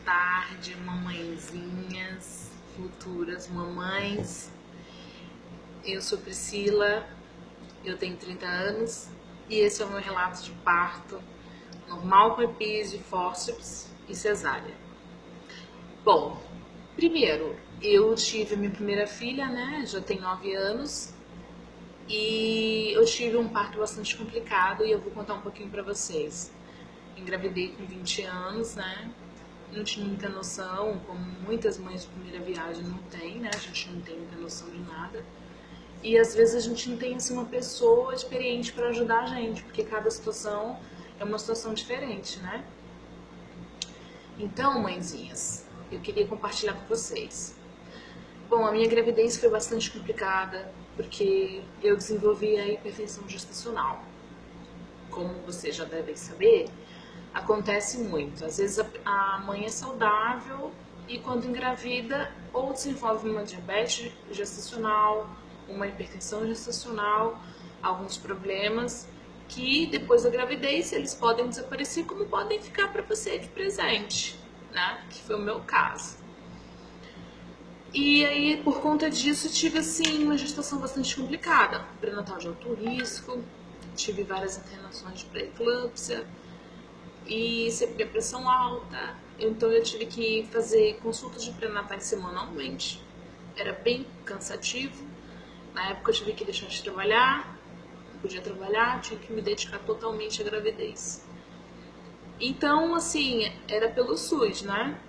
tarde, mamãezinhas, futuras mamães. Eu sou Priscila, eu tenho 30 anos e esse é o meu relato de parto normal com epísio, fórceps e cesárea. Bom, primeiro, eu tive a minha primeira filha, né? Já tem 9 anos e eu tive um parto bastante complicado e eu vou contar um pouquinho pra vocês. Engravidei com 20 anos, né? Não tinha muita noção, como muitas mães de primeira viagem não tem, né? A gente não tem muita noção de nada. E às vezes a gente não tem assim uma pessoa experiente para ajudar a gente, porque cada situação é uma situação diferente, né? Então, mãezinhas, eu queria compartilhar com vocês. Bom, a minha gravidez foi bastante complicada, porque eu desenvolvi a hipertensão gestacional. Como vocês já devem saber, acontece muito. Às vezes a mãe é saudável e quando engravida ou desenvolve uma diabetes gestacional, uma hipertensão gestacional, alguns problemas que depois da gravidez eles podem desaparecer como podem ficar para você de presente, né? Que foi o meu caso. E aí, por conta disso, tive assim uma gestação bastante complicada, pré-natal de alto risco, tive várias internações de pré-eclâmpsia, e sempre a pressão alta, então eu tive que fazer consultas de pré-natais semanalmente, era bem cansativo. Na época eu tive que deixar de trabalhar, não podia trabalhar, tinha que me dedicar totalmente à gravidez. Então, assim, era pelo SUS, né?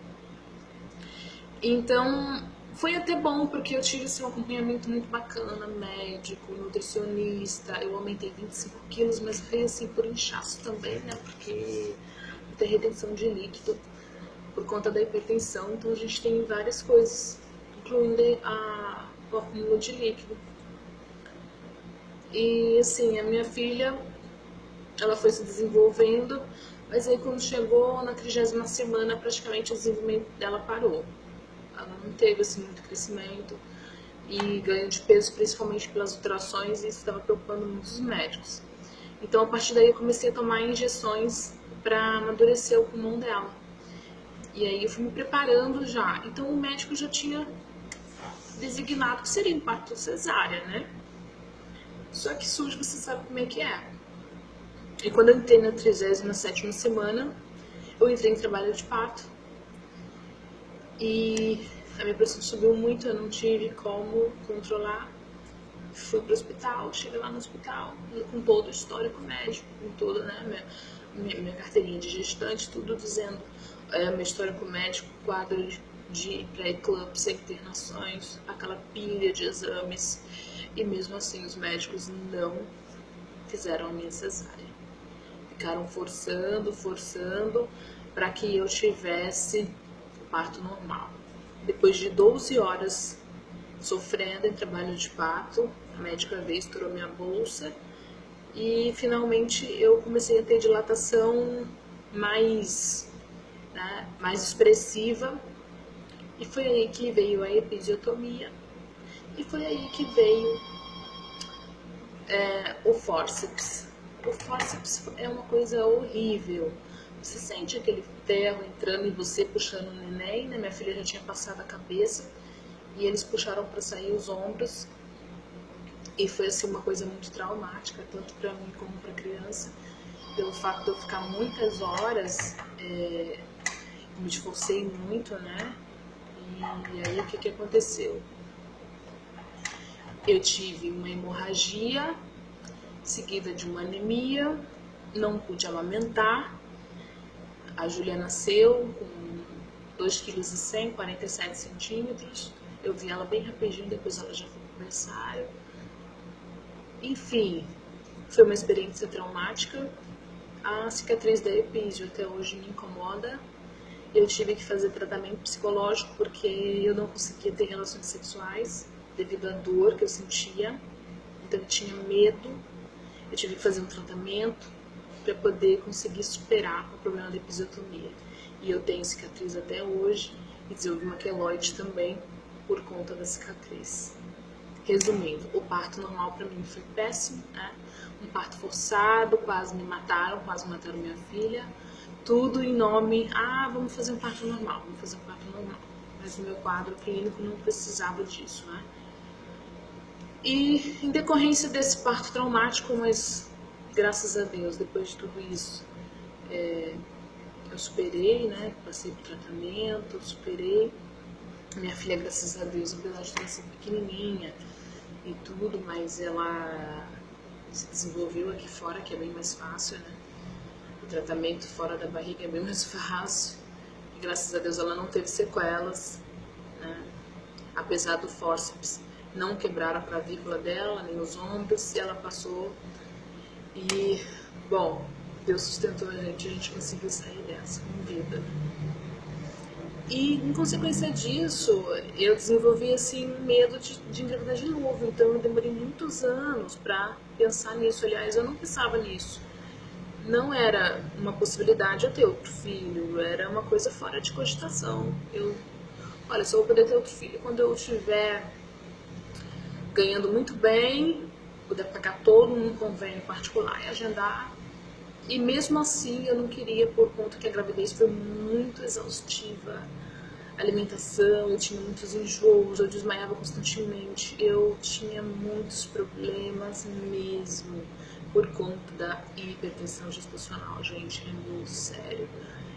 Então, foi até bom, porque eu tive assim, um acompanhamento muito bacana, médico, nutricionista. Eu aumentei 25 quilos, mas veio assim por inchaço também, né? Porque tem retenção de líquido por conta da hipertensão. Então a gente tem várias coisas, incluindo o acúmulo de líquido. E assim, a minha filha, ela foi se desenvolvendo, mas aí quando chegou na 30ª semana, praticamente o desenvolvimento dela parou. Ela não teve assim muito crescimento e ganho de peso, principalmente pelas ultrações, e isso estava preocupando muitos médicos. Então a partir daí eu comecei a tomar injeções para amadurecer o pulmão dela. E aí eu fui me preparando já. Então o médico já tinha designado que seria um parto cesárea, né? Só que SUS você sabe como é que é. E quando eu entrei na 37ª semana, eu entrei em trabalho de parto. E a minha pressão subiu muito, eu não tive como controlar. Fui pro hospital, cheguei lá no hospital com todo o histórico médico, com toda, né, minha carteirinha de gestante, tudo dizendo meu histórico médico, quadro de pré-eclâmpsia, internações, aquela pilha de exames. E mesmo assim os médicos não fizeram a minha cesárea. Ficaram forçando para que eu tivesse o parto normal. Depois de 12 horas sofrendo em trabalho de parto, a médica veio, estourou minha bolsa e finalmente eu comecei a ter dilatação mais, né, mais expressiva, e foi aí que veio a episiotomia e foi aí que veio o fórceps. O fórceps é uma coisa horrível. Você sente aquele ferro entrando em você, puxando o neném, né? Minha filha já tinha passado a cabeça e eles puxaram para sair os ombros. E foi assim uma coisa muito traumática, tanto para mim como para a criança, pelo fato de eu ficar muitas horas, me esforcei muito, né? E aí o que aconteceu? Eu tive uma hemorragia, seguida de uma anemia, não pude amamentar. A Júlia nasceu com 2,1 kg, 47 centímetros. Eu vi ela bem rapidinho, depois ela já foi pro berçário. Enfim, foi uma experiência traumática. A cicatriz da epísio até hoje me incomoda. Eu tive que fazer tratamento psicológico porque eu não conseguia ter relações sexuais devido à dor que eu sentia. Então eu tinha medo. Eu tive que fazer um tratamento para poder conseguir superar o problema da episiotomia. E eu tenho cicatriz até hoje e desenvolvi uma queloide também por conta da cicatriz. Resumindo, o parto normal para mim foi péssimo, né? Um parto forçado, quase me mataram minha filha. Tudo em nome, vamos fazer um parto normal, vamos fazer um parto normal. Mas no meu quadro clínico não precisava disso, né? E em decorrência desse parto traumático, mas graças a Deus, depois de tudo isso, eu superei, né? Passei por tratamento, superei. Minha filha, graças a Deus, apesar de ter sido pequenininha e tudo, mas ela se desenvolveu aqui fora, que é bem mais fácil, né? O tratamento fora da barriga é bem mais fácil. E, graças a Deus, ela não teve sequelas, né? Apesar do fórceps não quebrar a clavícula dela, nem os ombros, e ela passou. E, bom, Deus sustentou a gente conseguiu sair dessa com vida. E, em consequência disso, eu desenvolvi, assim, medo de engravidar de novo. Então, eu demorei muitos anos para pensar nisso. Aliás, eu não pensava nisso. Não era uma possibilidade eu ter outro filho. Era uma coisa fora de cogitação. Olha, só vou poder ter outro filho quando eu estiver ganhando muito bem, puder pagar todo um convênio particular e agendar. E mesmo assim, eu não queria, por conta que a gravidez foi muito exaustiva. Alimentação, eu tinha muitos enjoos, eu desmaiava constantemente, eu tinha muitos problemas mesmo por conta da hipertensão gestacional, gente, é muito sério.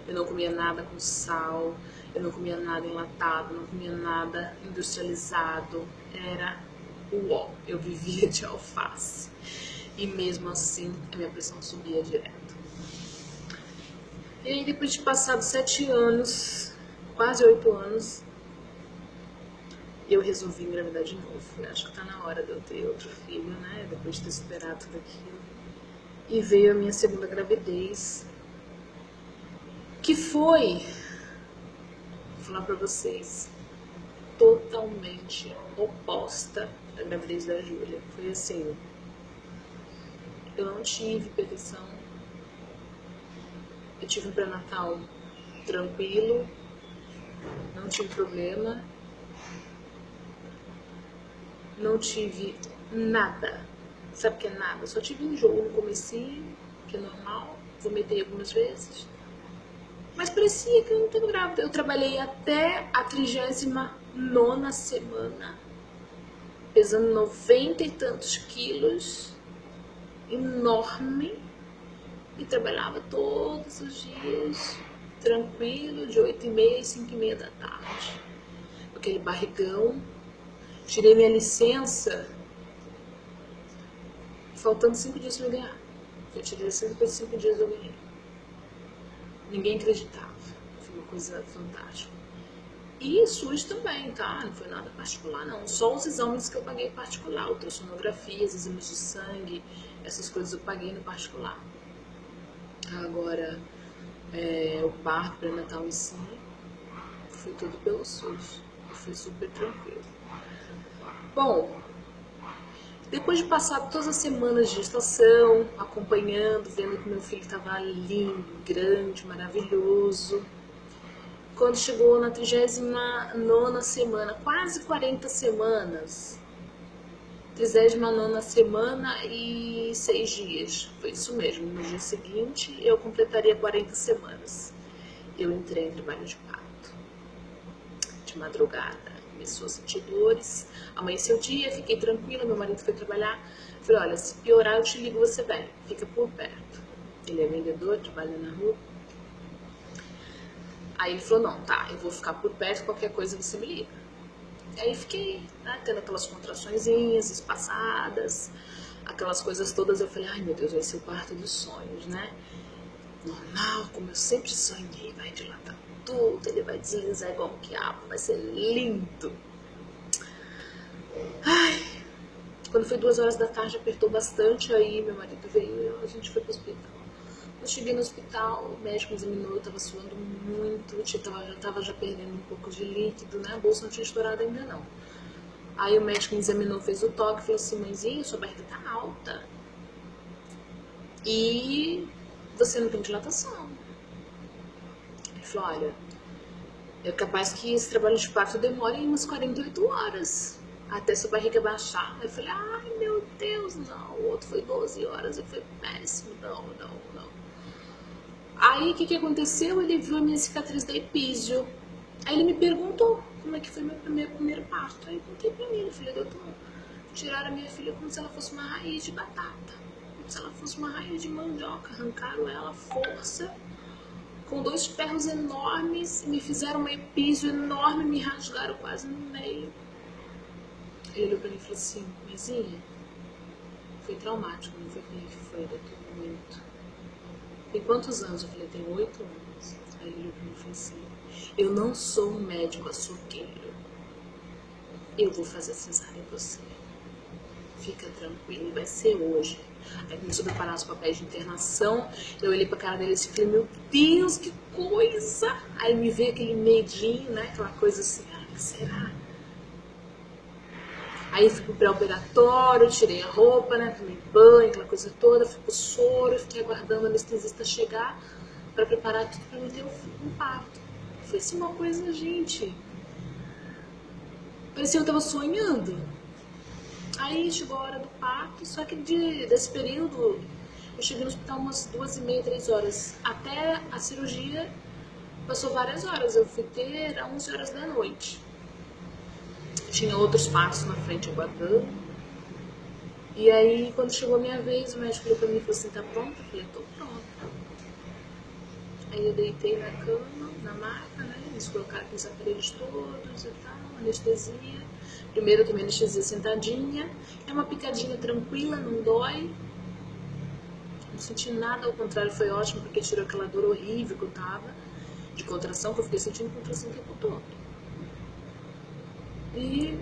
Eu não comia nada com sal, eu não comia nada enlatado, não comia nada industrializado, era uó, eu vivia de alface. E mesmo assim, a minha pressão subia direto. E aí, depois de passados 7 anos, quase 8 anos, eu resolvi engravidar de novo. Eu acho que tá na hora de eu ter outro filho, né? Depois de ter superado tudo aquilo. E veio a minha segunda gravidez, que foi, vou falar pra vocês, totalmente oposta da gravidez da Júlia. Foi assim, eu não tive hipertensão, eu tive um pré-natal tranquilo, não tive problema, não tive nada. Sabe o que é nada? Só tive enjoo no comecinho, que é normal, vomitei algumas vezes. Mas parecia que eu não estava grávida. Eu trabalhei até a 39ª semana, pesando 90 e tantos quilos, enorme, e trabalhava todos os dias, tranquilo, de 8h30 às 5h30 da tarde. Aquele barrigão. Tirei minha licença faltando 5 dias para eu ganhar. Eu tirei licença depois de 5 dias eu ganhei. Ninguém acreditava. Foi uma coisa fantástica. E SUS também, tá? Não foi nada particular, não. Só os exames que eu paguei particular. Ultrassonografias, exames de sangue, essas coisas eu paguei no particular. Agora, o parto pré-natal em si, foi tudo pelo SUS. Foi super tranquilo. Bom, depois de passar todas as semanas de gestação, acompanhando, vendo que meu filho estava lindo, grande, maravilhoso, quando chegou na 39ª semana, quase 40 semanas, 39ª semana e 6 dias, foi isso mesmo, no dia seguinte eu completaria 40 semanas. Eu entrei em trabalho de parto, de madrugada. Começou a sentir dores, amanheceu o dia, fiquei tranquila, meu marido foi trabalhar, falei, olha, se piorar eu te ligo, você vem, fica por perto. Ele é vendedor, trabalha na rua. Aí ele falou, não, tá, eu vou ficar por perto, qualquer coisa você me liga. Aí fiquei, né, tendo aquelas contraçõezinhas espaçadas, aquelas coisas todas, eu falei, ai meu Deus, vai ser o parto dos sonhos, né? Normal, como eu sempre sonhei, vai dilatar tudo, ele vai deslizar igual um quiabo, vai ser lindo. Ai, quando foi 2 horas da tarde, apertou bastante, aí meu marido veio e a gente foi pro hospital. Eu cheguei no hospital, o médico examinou, eu tava suando muito, já tava perdendo um pouco de líquido, né? A bolsa não tinha estourado ainda não. Aí o médico me examinou, fez o toque, falou assim, mãezinha, sua barriga tá alta. E você não tem dilatação. Ele falou, olha, é capaz que esse trabalho de parto demore umas 48 horas até sua barriga baixar. Eu falei, ai meu Deus, não. O outro foi 12 horas e foi péssimo, não. Aí, o que aconteceu? Ele viu a minha cicatriz da epísio. Aí ele me perguntou como é que foi meu primeiro parto. Aí eu contei pra ele, falei, doutor, tiraram a minha filha como se ela fosse uma raiz de batata, como se ela fosse uma raiz de mandioca, arrancaram ela à força, com 2 ferros enormes, me fizeram uma epísio enorme, me rasgaram quase no meio. Ele olhou pra mim e falou assim, mãezinha, foi traumático, não foi? Eu falei que foi, doutor, muito. Tem quantos anos? Eu falei, tem 8 anos. Aí ele olhou pra mim e falou assim, eu não sou um médico açougueiro, eu vou fazer cesárea em você. Fica tranquilo, vai ser hoje. Aí começou a preparar os papéis de internação. Eu olhei pra cara dele e falei, meu Deus, que coisa! Aí me veio aquele medinho, né? Aquela coisa assim, ah, que será? Aí fui pro pré-operatório, tirei a roupa, né? Tomei banho, aquela coisa toda, fui pro soro, fiquei aguardando o anestesista chegar pra preparar tudo pra mim ter um parto. Foi assim uma coisa, gente. Parecia que eu tava sonhando. Aí chegou a hora do parto, só que desse período eu cheguei no hospital umas 2h30, 3 horas. Até a cirurgia passou várias horas, eu fui ter às 11 horas da noite. Tinha outros partos na frente aguardando. E aí quando chegou a minha vez, o médico olhou pra mim e falou assim, tá pronta? Eu falei, tô pronta. Aí eu deitei na cama, na maca, né? Eles colocaram aqueles aparelhos todos e tal, anestesia. Primeiro eu tomei anestesia sentadinha. É uma picadinha tranquila, não dói. Não senti nada, ao contrário, foi ótimo, porque tirou aquela dor horrível que eu tava, de contração, que eu fiquei sentindo contração o tempo todo. E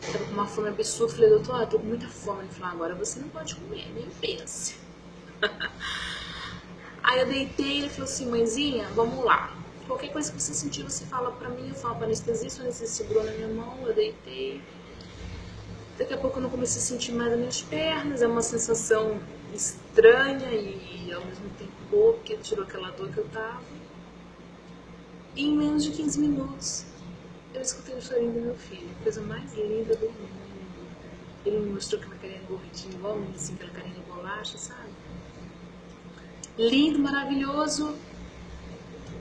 tava com uma fome absurda, falei, doutor, eu tô com muita fome. Ele falou, agora você não pode comer, nem pense. Aí eu deitei, ele falou assim, mãezinha, vamos lá. Qualquer coisa que você sentir, você fala pra mim, eu falo pra anestesista, o anestesista segurou na minha mão, eu deitei. Daqui a pouco eu não comecei a sentir mais as minhas pernas, é uma sensação estranha e ao mesmo tempo boa, porque tirou aquela dor que eu tava. E em menos de 15 minutos, eu escutei o chorinho do meu filho, a coisa mais linda do mundo. Ele me mostrou aquela carinha gordinha, igual a mim, assim, aquela carinha de bolacha, sabe? Lindo, maravilhoso.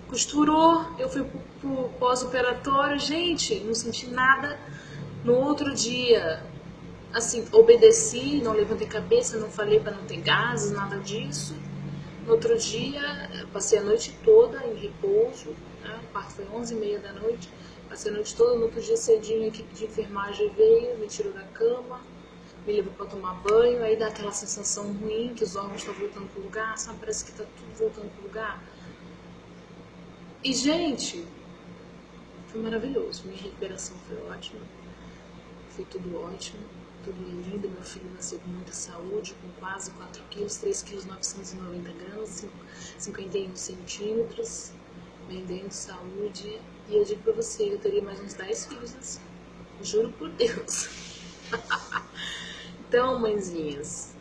Costurou, eu fui pro pós-operatório, gente, não senti nada. No outro dia, assim, obedeci, não levantei cabeça, não falei para não ter gases, nada disso. No outro dia, passei a noite toda em repouso, né? O parto foi 11h30 da noite, passei a noite toda. No outro dia cedinho, a equipe de enfermagem veio, me tirou da cama, me levou para tomar banho, aí dá aquela sensação ruim, que os órgãos estão voltando pro lugar, sabe? Parece que tá tudo voltando pro lugar. E, gente, foi maravilhoso, minha recuperação foi ótima, foi tudo ótimo. Tudo lindo, meu filho nasceu com muita saúde, com quase 4 quilos, 3 quilos 990 gramas, 51 centímetros, bem dentro, saúde. E eu digo pra você, eu teria mais uns 10 filhos assim, juro por Deus. Então, mãezinhas,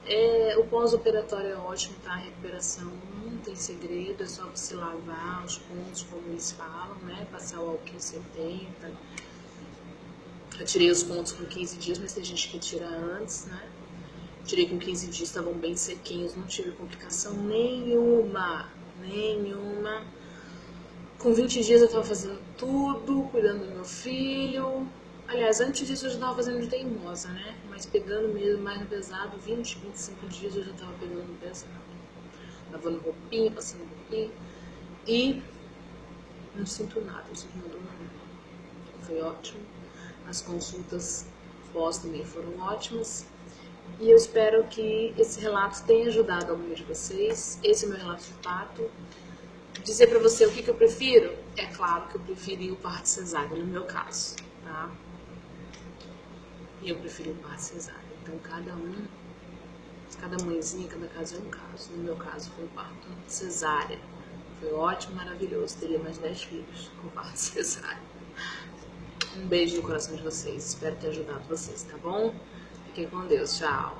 o pós-operatório é ótimo, tá? A recuperação não tem segredo, é só você lavar os pontos, como eles falam, né? Passar o álcool 70. Eu tirei os pontos com 15 dias, mas tem gente que tira antes, né? Tirei com 15 dias, estavam bem sequinhos, não tive complicação nenhuma. Com 20 dias eu tava fazendo tudo, cuidando do meu filho. Aliás, antes disso eu já tava fazendo de teimosa, né? Mas pegando mesmo mais no pesado, 20, 25 dias eu já tava pegando no pesado. Lavando roupinha, passando roupinha. E não sinto nada, não sinto nada não. Foi ótimo. As consultas pós também foram ótimas. E eu espero que esse relato tenha ajudado algum de vocês. Esse é o meu relato de parto. Dizer pra você o que eu prefiro? É claro que eu preferi o parto cesárea, no meu caso, tá? E eu preferi o parto cesárea. Então, cada mãezinha, cada caso é um caso. No meu caso, foi o parto cesárea. Foi ótimo, maravilhoso. Teria mais 10 filhos com parto cesárea. Um beijo no coração de vocês. Espero ter ajudado vocês, tá bom? Fiquem com Deus. Tchau.